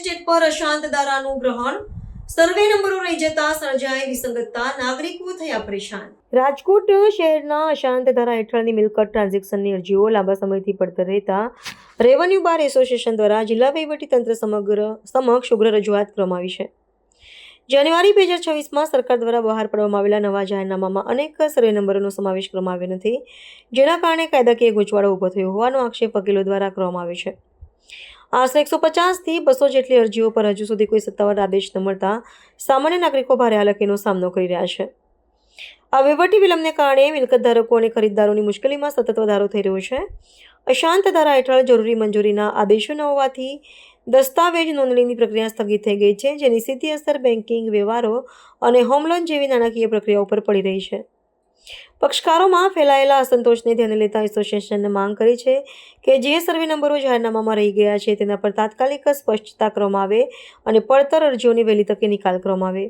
Estate પર અશાંત ધારાનું ગ્રહણ, સર્વે નંબરો રહી જતા સર્જાય વિસંગતતા, નાગરિકો થયા પરેશાન। રાજકોટ શહેરના અશાંત ધારા હેઠળની મિલકત ટ્રાન્ઝેક્શનની અરજીઓ લાંબા સમયથી પડતર રહેતા રેવન્યુ બાર એસોસિએશન દ્વારા જિલ્લા વહીવટીતંત્ર સમક્ષ ઉગ્ર રજૂઆત કરવામાં આવી છે। જાન્યુઆરી 2026માં સરકાર દ્વારા બહાર પાડવામાં આવેલા નવા જાહેરનામામાં અનેક સર્વે નંબરોનો સમાવેશ કરવામાં આવ્યો નથી, જેના કારણે કાયદાકીય ગૂંચવાડો ઊભો થયો હોવાનો આક્ષેપ વકીલો દ્વારા કરવામાં આવ્યો છે। આશરે 150થી 200 જેટલી અરજીઓ પર હજુ સુધી કોઈ સત્તાવાર આદેશ ન મળતા સામાન્ય નાગરિકો ભારે હાલાકીનો સામનો કરી રહ્યા છે। આ વહીવટી વિલંબને કારણે મિલકત ધારકો અને ખરીદદારોની મુશ્કેલીમાં સતત વધારો થઈ રહ્યો છે। અશાંત ધારા હેઠળ જરૂરી મંજૂરીના આદેશો ન હોવાથી દસ્તાવેજ નોંધણીની પ્રક્રિયા સ્થગિત થઈ ગઈ છે, જેની સીધી અસર બેન્કિંગ વ્યવહારો અને હોમ લોન જેવી નાણાકીય પ્રક્રિયાઓ પર પડી રહી છે। પક્ષકારોમાં ફેલાયેલા અસંતોષને ધ્યાને લેતા એસોસિએશને માંગ કરી છે કે જે સર્વે નંબરો જાહેરનામામાં રહી ગયા છે તેના પર તાત્કાલિક સ્પષ્ટતા કરવામાં આવે અને પડતર અરજીઓની વહેલી તકે નિકાલ કરવામાં આવે।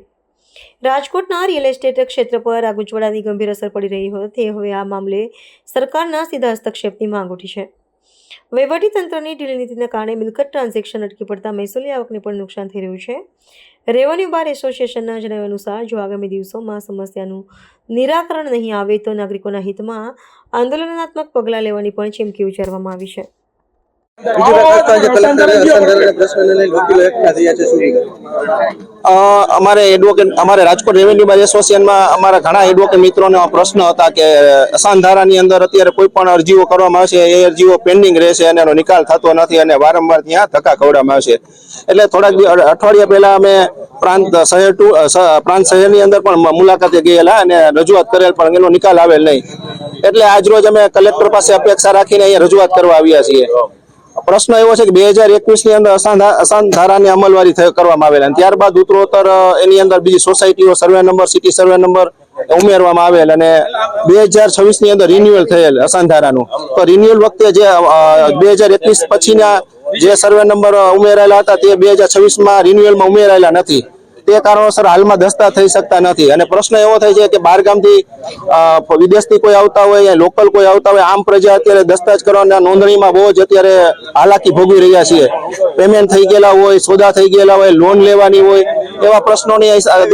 રાજકોટના રિયલ એસ્ટેટ ક્ષેત્ર પર આ ગૂંચવડાની ગંભીર અસર પડી રહી હોવાથી હવે આ મામલે સરકારના સીધા હસ્તક્ષેપની માંગ ઉઠી છે। વહીવટીતંત્રની ઢીલી નીતિના કારણે મિલકત ટ્રાન્ઝેક્શન અટકી પડતા મહેસૂલી આવકને પણ નુકસાન થઈ રહ્યું છે। રેવન્યુ બાર એસોસિએશનના જણાવ્યા અનુસાર જો આગામી દિવસોમાં સમસ્યાનું નિરાકરણ નહીં આવે તો નાગરિકોના હિતમાં આંદોલનાત્મક પગલાં લેવાની પણ ચીમકી ઉચ્ચારવામાં આવી છે। અમારે રાજકોટ રેવન્યુ બાર એસોસિએશનમાં અમારા ઘણા એડવોકેટ મિત્રોનો પ્રશ્ન હતા કે અશાંત ધારાની અંદર અત્યારે કોઈ પણ અરજીઓ કરવામાં આવશે એ અરજીઓ પેન્ડિંગ રહેશે અને એનો નિકાલ થતો નથી અને વારંવાર ત્યાં ધક્કા ખવડાવવામાં આવશે। એટલે થોડાક અઠવાડિયા પહેલા અમે પ્રાંત શહેરની અંદર પણ મુલાકાતે ગયેલા અને રજૂઆત કરેલ પણ એનો નિકાલ આવેલ નહીં। એટલે આજરોજ અમે કલેક્ટર પાસે અપેક્ષા રાખીને અહીંયા રજૂઆત કરવા આવ્યા છીએ। પ્રશ્ન એવો છે કે 2021ની અંદર અશાંત ધારાની અમલવારી કરવામાં આવેલ, ત્યારબાદ ઉત્તરોત્તર એની અંદર બીજી સોસાયટીઓ survey number, city survey number ઉમેરવામાં આવેલ અને 2026ની અંદર રિન્યુઅલ થયેલ અશાંત ધારાનું। તો રિન્યુઅલ વખતે જે 2021 પછીના જે સર્વે નંબર ઉમેરાયેલા હતા તે 2026માં રિન્યુઅલમાં ઉમેરાયેલા નથી। તે કારણોસર હાલમાં દસ્તા થઈ શકતા નથી અને પ્રશ્ન એવો થાય છે કે બહાર ગામથી વિદેશથી કોઈ આવતા હોય, લોકલ કોઈ આવતા હોય, આમ પ્રજા અત્યારે દસ્તાવેજ કરવાના નોંધણીમાં બહુ જ અત્યારે હાલાકી ભોગવી રહ્યા છીએ। પેમેન્ટ થઈ ગયેલા હોય, સોદા થઈ ગયેલા હોય, લોન લેવાની હોય, એવા પ્રશ્નોની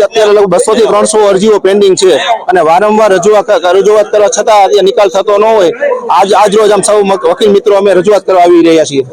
અત્યારે લગભગ 200 થી 300 અરજીઓ પેન્ડિંગ છે અને વારંવાર રજૂઆત કરવા છતાં નિકાલ થતો ન હોય। આજ રોજ આમ સૌ વકીલ મિત્રો અમે રજૂઆત કરવા આવી રહ્યા છીએ।